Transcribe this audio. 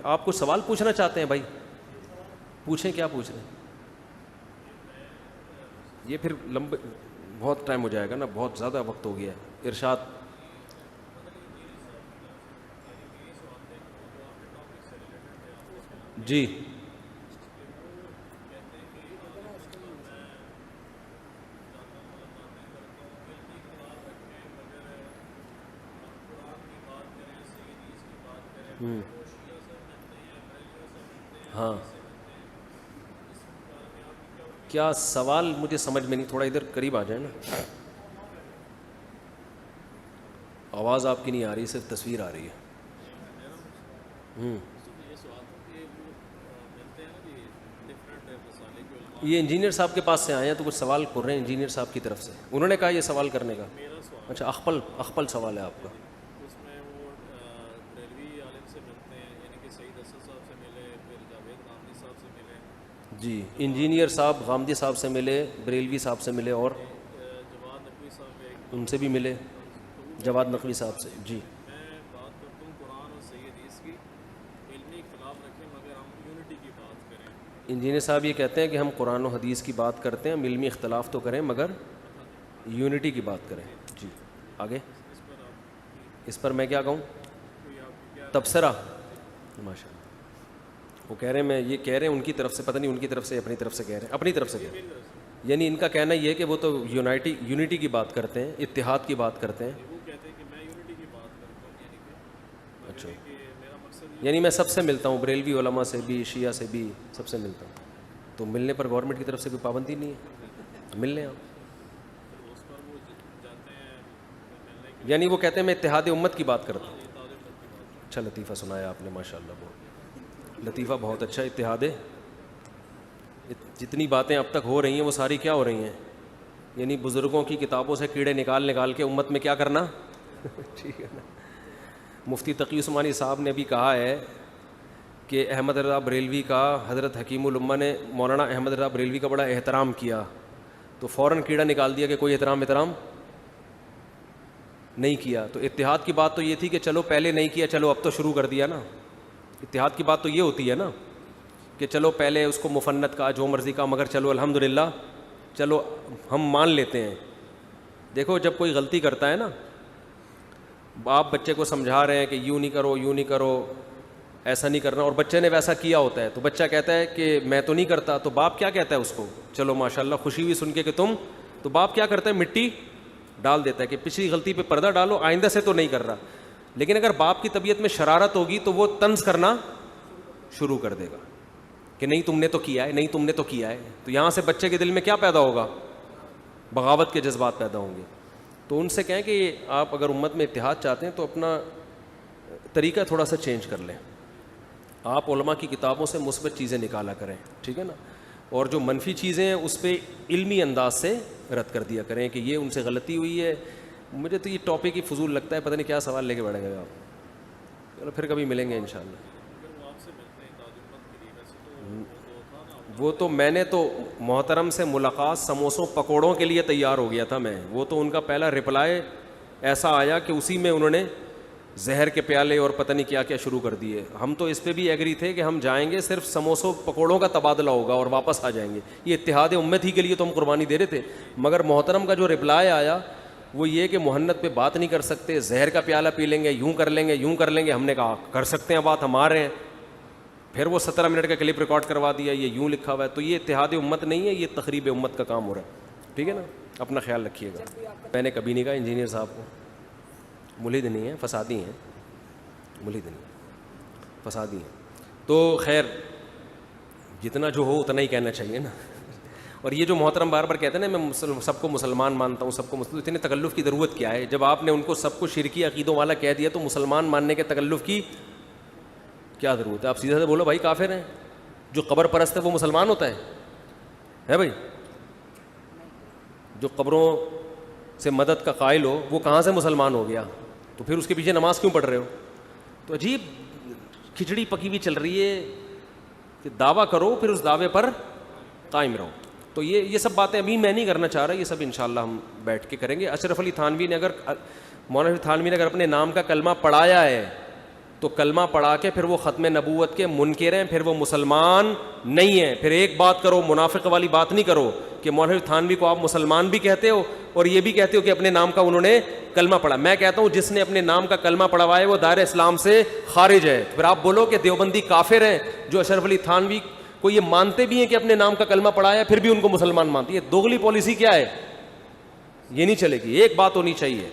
آپ کچھ سوال پوچھنا چاہتے ہیں بھائی؟ پوچھیں، کیا پوچھ رہے ہیں؟ یہ پھر لمبے بہت ٹائم ہو جائے گا نا، بہت زیادہ وقت ہو گیا ہے. ارشاد. جی ہاں، کیا سوال مجھے سمجھ میں نہیں، تھوڑا ادھر قریب آ جائیں نا. آواز آپ کی نہیں آ رہی، صرف تصویر آ رہی ہے. یہ انجینئر صاحب کے پاس سے آئے ہیں تو کچھ سوال کر رہے ہیں انجینئر صاحب کی طرف سے، انہوں نے کہا یہ سوال کرنے کا. اچھا، اخپل سوال ہے آپ کا. جی، انجینئر صاحب غامدی صاحب سے ملے، بریلوی صاحب سے ملے، اور ان سے بھی ملے، جواد نقوی صاحب سے. جی انجینئر صاحب یہ کہتے ہیں کہ ہم قرآن و حدیث کی بات کرتے ہیں، ہم علمی اختلاف تو کریں مگر یونٹی کی بات کریں. جی آگے. اس پر میں کیا کہوں؟ تبصرہ. ماشاء اللہ. وہ کہہ رہے ہیں، میں یہ کہہ رہے ہیں ان کی طرف سے، پتہ نہیں ان کی طرف سے اپنی طرف سے کہہ رہے ہیں، اپنی طرف سے کہہ رہے ہیں. یعنی ان کا کہنا یہ ہے کہ وہ تو یونٹی کی بات کرتے ہیں، اتحاد کی بات کرتے ہیں. اچھا، یعنی میں سب سے ملتا ہوں، بریلوی علماء سے بھی، شیعہ سے بھی، سب سے ملتا ہوں. تو ملنے پر گورنمنٹ کی طرف سے کوئی پابندی نہیں ہے، مل لیں آپ. یعنی وہ کہتے ہیں میں اتحاد امت کی بات کرتا ہوں. اچھا لطیفہ سنایا آپ نے، ماشاء اللہ، بہت لطیفہ، بہت اچھا. اتحاد، جتنی باتیں اب تک ہو رہی ہیں وہ ساری کیا ہو رہی ہیں؟ یعنی بزرگوں کی کتابوں سے کیڑے نکال کے امت میں کیا کرنا. ٹھیک ہے نا. مفتی تقی عثمانی صاحب نے بھی کہا ہے کہ احمد رضا بریلوی کا، حضرت حکیم الامہ نے مولانا احمد رضا بریلوی کا بڑا احترام کیا، تو فوراً کیڑا نکال دیا کہ کوئی احترام نہیں کیا. تو اتحاد کی بات تو یہ تھی کہ چلو پہلے نہیں کیا، چلو اب تو شروع کر دیا نا. اتحاد کی بات تو یہ ہوتی ہے نا کہ چلو پہلے اس کو مفنت کا، جو مرضی کا، مگر چلو الحمدللہ، چلو ہم مان لیتے ہیں. دیکھو جب کوئی غلطی کرتا ہے نا، آپ بچے کو سمجھا رہے ہیں کہ یوں نہیں کرو، ایسا نہیں کرنا، اور بچے نے ویسا کیا ہوتا ہے، تو بچہ کہتا ہے کہ میں تو نہیں کرتا، تو باپ کیا کہتا ہے اس کو؟ چلو ماشاءاللہ خوشی ہوئی سن کے کہ تم، تو باپ کیا کرتا ہے؟ مٹی ڈال دیتا ہے کہ پچھلی غلطی پہ پردہ ڈالو، آئندہ سے تو نہیں کر رہا. لیکن اگر باپ کی طبیعت میں شرارت ہوگی تو وہ طنز کرنا شروع کر دے گا کہ نہیں تم نے تو کیا ہے، نہیں تم نے تو کیا ہے. تو یہاں سے بچے کے دل میں کیا پیدا ہوگا؟ بغاوت کے جذبات پیدا ہوں گے. تو ان سے کہیں کہ آپ اگر امت میں اتحاد چاہتے ہیں تو اپنا طریقہ تھوڑا سا چینج کر لیں. آپ علماء کی کتابوں سے مثبت چیزیں نکالا کریں، ٹھیک ہے نا، اور جو منفی چیزیں ہیں اس پہ علمی انداز سے رد کر دیا کریں کہ یہ ان سے غلطی ہوئی ہے. مجھے تو یہ ٹاپک ہی فضول لگتا ہے، پتہ نہیں کیا سوال لے کے بیٹھ گئے آپ. چلو پھر کبھی ملیں گے انشاءاللہ. وہ تو میں نے تو محترم سے ملاقات سموسوں پکوڑوں کے لیے تیار ہو گیا تھا میں. وہ تو ان کا پہلا رپلائی ایسا آیا کہ اسی میں انہوں نے زہر کے پیالے اور پتہ نہیں کیا کیا شروع کر دیے. ہم تو اس پہ بھی ایگری تھے کہ ہم جائیں گے، صرف سموسوں پکوڑوں کا تبادلہ ہوگا اور واپس آ جائیں گے. یہ اتحاد امت ہی کے لیے تو ہم قربانی دے رہے تھے. مگر محترم کا جو رپلائی آیا وہ یہ کہ محنت پہ بات نہیں کر سکتے، زہر کا پیالہ پی لیں گے، یوں کر لیں گے. ہم نے کہا کر سکتے ہیں بات، ہم آ رہے ہیں. پھر وہ 17 منٹ کا کلپ ریکارڈ کروا دیا، یہ یوں لکھا ہوا ہے. تو یہ اتحاد امت نہیں ہے، یہ تخریب امت کا کام ہو رہا ہے. ٹھیک ہے نا، اپنا خیال رکھیے گا. میں نے کبھی نہیں کہا انجینئر صاحب کو، ملحد نہیں ہیں، فسادی ہیں، ملحد نہیں، فسادی ہیں. تو خیر جتنا جو ہو اتنا ہی کہنا چاہیے نا. اور یہ جو محترم بار بار کہتے ہیں نا میں سب کو مسلمان مانتا ہوں، سب کو مسلم، اتنے تکلف کی ضرورت کیا ہے؟ جب آپ نے ان کو سب کو شرکی عقیدوں والا کہہ دیا تو مسلمان ماننے کے تکلف کی کیا ضرورت ہے؟ آپ سیدھے سے بولو بھائی کافر ہیں. جو قبر پرست ہے وہ مسلمان ہوتا ہے بھائی؟ جو قبروں سے مدد کا قائل ہو وہ کہاں سے مسلمان ہو گیا؟ تو پھر اس کے پیچھے نماز کیوں پڑھ رہے ہو؟ تو عجیب کھچڑی پکی ہوئی چل رہی ہے کہ دعویٰ کرو پھر اس دعوے پر قائم رہو. تو یہ سب باتیں ابھی میں نہیں کرنا چاہ رہا، یہ سب انشاءاللہ ہم بیٹھ کے کریں گے. اشرف علی تھانوی نے اگر مولانا تھانوی نے اگر اپنے نام کا کلمہ پڑھایا ہے تو کلمہ پڑھا کے پھر وہ ختم نبوت کے منکر ہیں, پھر وہ مسلمان نہیں ہیں. پھر ایک بات کرو, منافق والی بات نہیں کرو کہ مولوی تھانوی کو آپ مسلمان بھی کہتے ہو اور یہ بھی کہتے ہو کہ اپنے نام کا انہوں نے کلمہ پڑھا. میں کہتا ہوں جس نے اپنے نام کا کلمہ پڑھوایا ہے وہ دائرہ اسلام سے خارج ہے. پھر آپ بولو کہ دیوبندی کافر ہیں جو اشرف علی تھانوی کو یہ مانتے بھی ہیں کہ اپنے نام کا کلمہ پڑھایا پھر بھی ان کو مسلمان مانتی ہے. دوغلی پالیسی کیا ہے؟ یہ نہیں چلے گی. ایک بات ہونی چاہیے,